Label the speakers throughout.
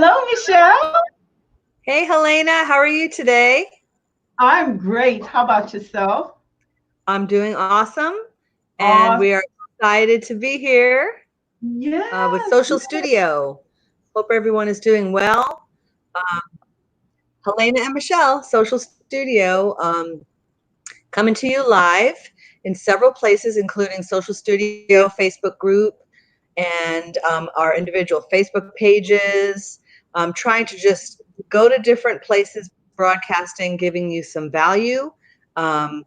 Speaker 1: Hello, Michelle.
Speaker 2: Hey, Helena, how are you today?
Speaker 1: I'm great. How about yourself?
Speaker 2: I'm doing awesome, and
Speaker 1: Awesome.
Speaker 2: we are excited to be here with
Speaker 1: Yes,
Speaker 2: Social
Speaker 1: yes.
Speaker 2: Studio. Hope everyone is doing well. Um, Helena and Michelle, Social Studio, coming to you live in several places, including Social Studio Facebook group and our individual Facebook pages. Trying to just go to different places, broadcasting, giving you some value. Um,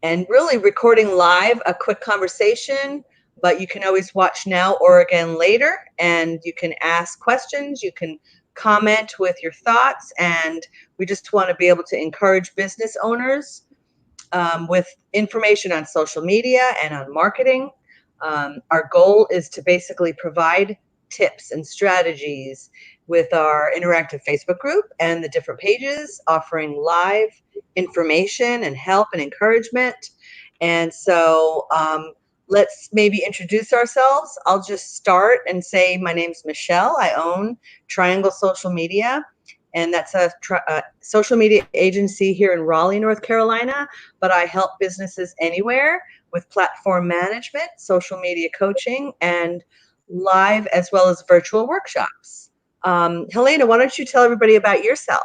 Speaker 2: and really recording live a quick conversation, but you can always watch now or again later, and you can ask questions, you can comment with your thoughts, and we just want to be able to encourage business owners with information on social media and on marketing. Our goal is to basically provide tips and strategies with our interactive Facebook group and the different pages, offering live information and help and encouragement. And so let's maybe introduce ourselves. I'll just start and say my name's Michelle. I own Triangle Social Media, and that's a social media agency here in Raleigh, North Carolina, but I help businesses anywhere with platform management, social media coaching, and live as well as virtual workshops. Helena, why don't you tell everybody about yourself?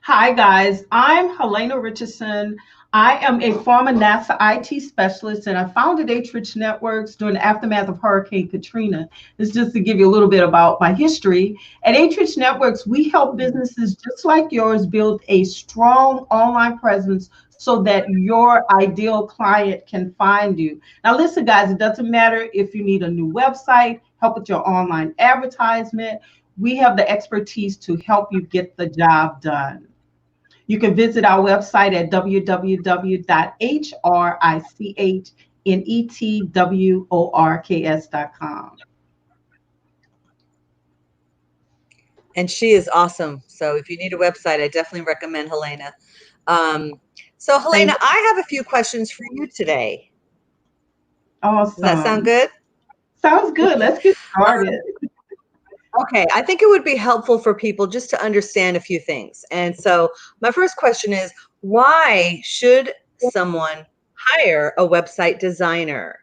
Speaker 1: Hi, guys. I'm Helena Richardson. I am a former NASA IT specialist, and I founded HRichnetworks during the aftermath of Hurricane Katrina. This is just to give you a little bit about my history. At HRichnetworks, we help businesses just like yours build a strong online presence so that your ideal client can find you. Now, listen, guys, it doesn't matter if you need a new website, help with your online advertisement. We have the expertise to help you get the job done. You can visit our website at www.HRichnetworks.com.
Speaker 2: And she is awesome. So if you need a website, I definitely recommend Helena. Um, so
Speaker 1: Thank
Speaker 2: Helena,
Speaker 1: you.
Speaker 2: I have a few questions for you today. Does that sound
Speaker 1: Awesome.
Speaker 2: good?
Speaker 1: Sounds good. Let's get started.
Speaker 2: Okay, I think it would be helpful for people just to understand a few things. And so my first question is, why should someone hire a website designer?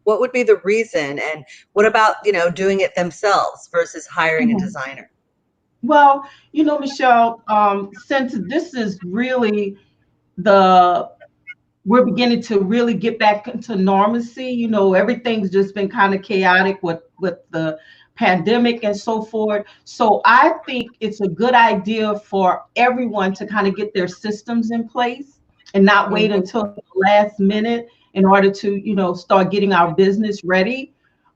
Speaker 2: What would be the reason? And what about, doing it themselves versus hiring a
Speaker 1: Mhm.
Speaker 2: designer?
Speaker 1: Well, Michelle, since this is really the we're beginning to really get back into normalcy. Everything's just been kind of chaotic with the pandemic and so forth. So I think it's a good idea for everyone to kind of get their systems in place and not wait
Speaker 2: Mhm.
Speaker 1: until the last minute in order to, start getting our business ready.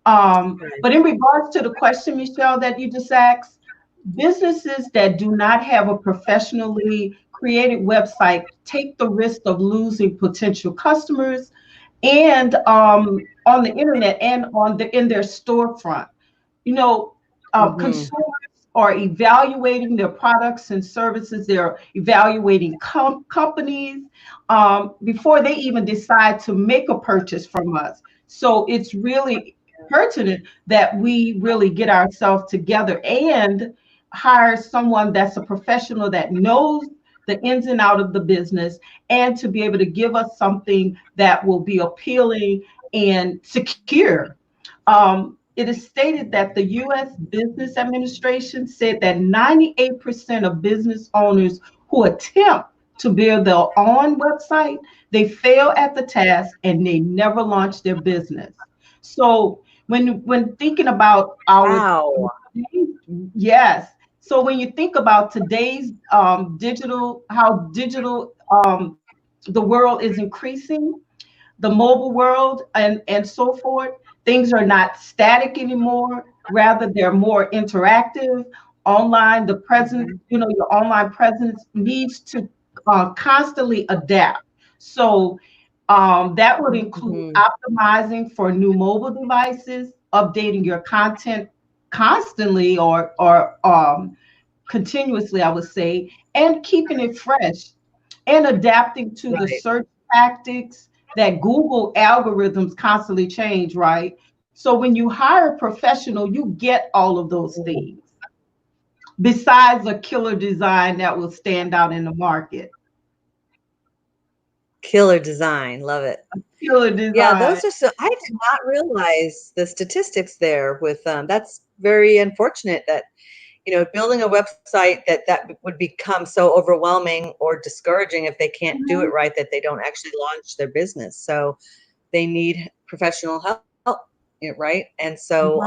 Speaker 2: Right.
Speaker 1: But in regards to the question, Michelle, that you just asked, businesses that do not have a professionally created website take the risk of losing potential customers and on the internet and in their storefront. You know,
Speaker 2: Mhm.
Speaker 1: consumers are evaluating their products and services. They're evaluating companies before they even decide to make a purchase from us. So it's really pertinent that we really get ourselves together and hire someone that's a professional that knows the ins and out of the business and to be able to give us something that will be appealing and secure. It is stated that the U.S. Business Administration said that 98% of business owners who attempt to build their own website, they fail at the task and they never launch their business. So when thinking about our
Speaker 2: Wow.
Speaker 1: yes, so when you think about today's how digital the world is increasing, the mobile world and so forth, things are not static anymore. Rather, they're more interactive. Online, the presence,
Speaker 2: Mhm.
Speaker 1: your online presence needs to constantly adapt. So that would include
Speaker 2: Mhm.
Speaker 1: optimizing for new mobile devices, updating your content constantly or continuously, I would say, and keeping it fresh and adapting to the
Speaker 2: Right.
Speaker 1: search tactics that Google algorithms constantly change, right? So when you hire a professional, you get all of those
Speaker 2: Mhm.
Speaker 1: things. besides a killer design that will stand out in the market.
Speaker 2: Killer design, love it.
Speaker 1: Killer
Speaker 2: Yeah,
Speaker 1: design.
Speaker 2: those are so. I did not realize the statistics there. With that's very unfortunate that building a website that would become so overwhelming or discouraging if they can't do it right, that they don't actually launch their business. So they need professional help, right? And so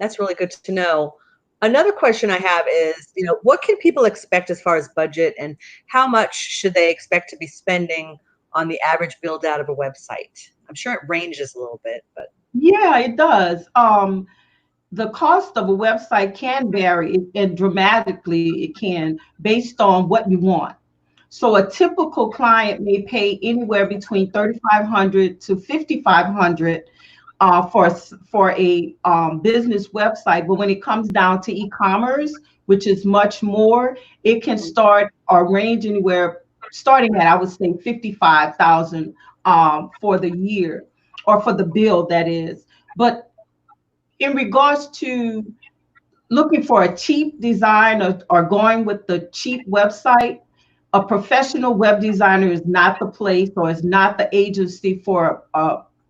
Speaker 2: that's really good to know. Another question I have is, what can people expect as far as budget, and how much should they expect to be spending on the average build out of a website? I'm sure it ranges a little bit, but
Speaker 1: Yeah, it does. The cost of a website can vary and dramatically it can based on what you want. So a typical client may pay anywhere between 3,500 to 5,500 for a business website. But when it comes down to e-commerce, which is much more, it can start or range anywhere starting at, I would say, 55,000 for the year, or for the bill, that is. But in regards to looking for a cheap design, or going with the cheap website, a professional web designer is not the place, or is not the agency for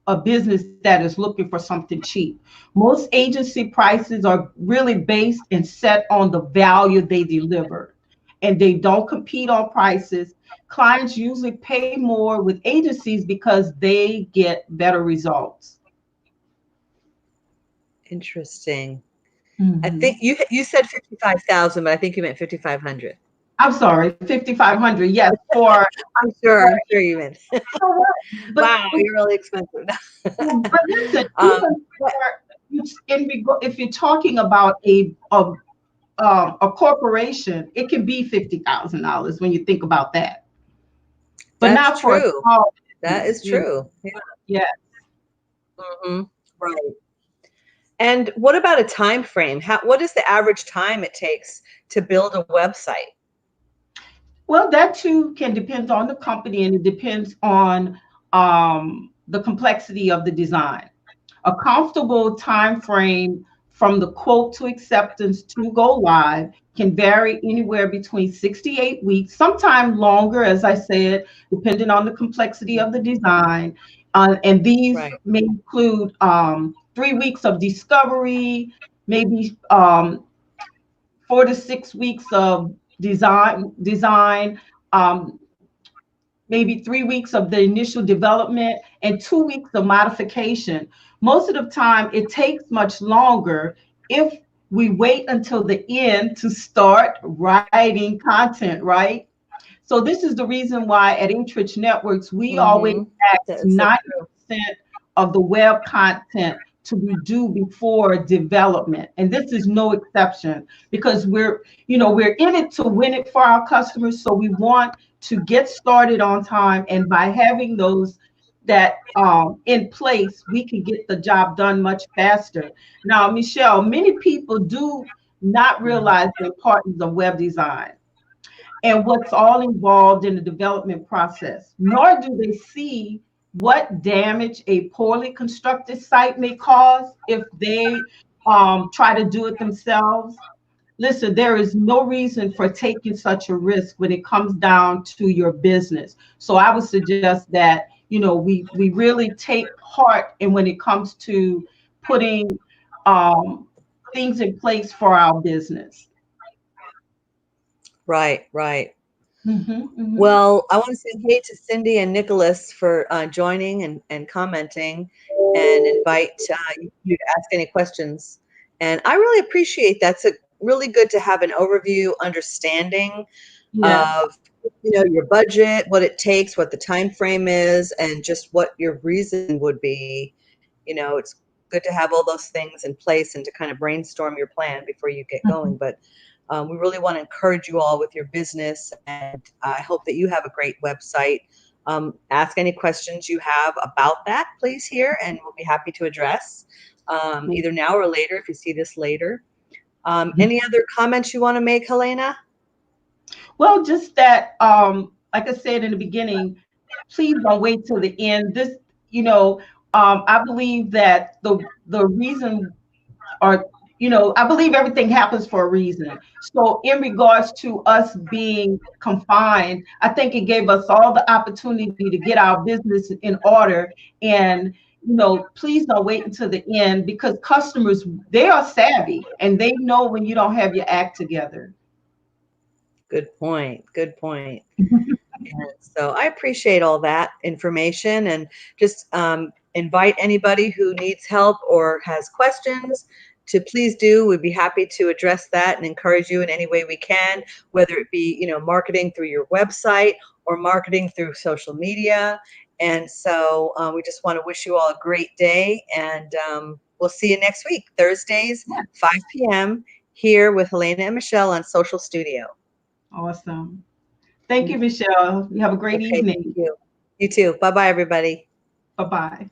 Speaker 1: a business that is looking for something cheap. Most agency prices are really based and set on the value they deliver, and they don't compete on prices. Clients usually pay more with agencies because they get better results.
Speaker 2: interesting. I
Speaker 1: Mhm.
Speaker 2: think you said 55,000, but I think you meant 5,500.
Speaker 1: I'm sorry, 5,500. Yes, for
Speaker 2: I'm sure you meant.
Speaker 1: but
Speaker 2: Wow, you're really expensive.
Speaker 1: but listen,
Speaker 2: um,
Speaker 1: even
Speaker 2: but
Speaker 1: if you're talking about a corporation, it can be $50,000 when you think about that, but
Speaker 2: that's
Speaker 1: not for a
Speaker 2: true.
Speaker 1: small
Speaker 2: That
Speaker 1: business.
Speaker 2: is true. Yeah.
Speaker 1: Yeah.
Speaker 2: Right. And what about a time frame? What is the average time it takes to build a website?
Speaker 1: Well, that too can depend on the company, and it depends on the complexity of the design. A comfortable time frame from the quote to acceptance to go live can vary anywhere between 68 weeks, sometime longer, as I said, depending on the complexity of the design. And these
Speaker 2: Right.
Speaker 1: may include 3 weeks of discovery, maybe 4 to 6 weeks of design, um, maybe 3 weeks of the initial development, and 2 weeks of modification. Most of the time, it takes much longer if we wait until the end to start writing content, right? So this is the reason why at HRichnetworks, we always
Speaker 2: Mm-hmm.
Speaker 1: ask
Speaker 2: That's so
Speaker 1: 90% of the web content to be due before development. And this is no exception, because we're in it to win it for our customers. So we want to get started on time. And by having those that in place, we can get the job done much faster. Now, Michelle, many people do not
Speaker 2: true.
Speaker 1: realize the importance of web design and what's all involved in the development process, nor do they see what damage a poorly constructed site may cause if they try to do it themselves. Listen, there is no reason for taking such a risk when it comes down to your business. So I would suggest that, we really take heart in when it comes to putting um, things in place for our business.
Speaker 2: Right, right.
Speaker 1: Hmm. Hmm.
Speaker 2: Well, I want to say hey to Cindy and Nicholas for joining and commenting, and invite you to ask any questions. And I really appreciate that's a really good to have an overview understanding
Speaker 1: Yes.
Speaker 2: of your budget, what it takes, what the time frame is, and just what your reason would be. It's good to have all those things in place and to kind of brainstorm your plan before you get going. But we really want to encourage you all with your business, and I hope that you have a great website. Ask any questions you have about that, please, here, and we'll be happy to address either now or later if you see this later. Any other comments you want to make, Helena?
Speaker 1: Well, just that, like I said in the beginning, please don't wait till the end. I believe that the reason, or You know, I believe everything happens for a reason. So in regards to us being confined, I think it gave us all the opportunity to get our business in order. And, you know, please don't wait until the end, because customers, they are savvy and they know when you don't have your act together.
Speaker 2: Good point. Good point. And so I appreciate all that information, and just invite anybody who needs help or has questions to please do. We'd be happy to address that and encourage you in any way we can, whether it be, you know, marketing through your website or marketing through social media. And so we just want to wish you all a great day, and we'll see you next week, Thursdays, 5 p.m. here with Helena and Michelle on Social Studio.
Speaker 1: Awesome. Thank you, Michelle. You have a great
Speaker 2: Okay, thank
Speaker 1: evening.
Speaker 2: you. You too. Bye-bye, everybody.
Speaker 1: Bye-bye.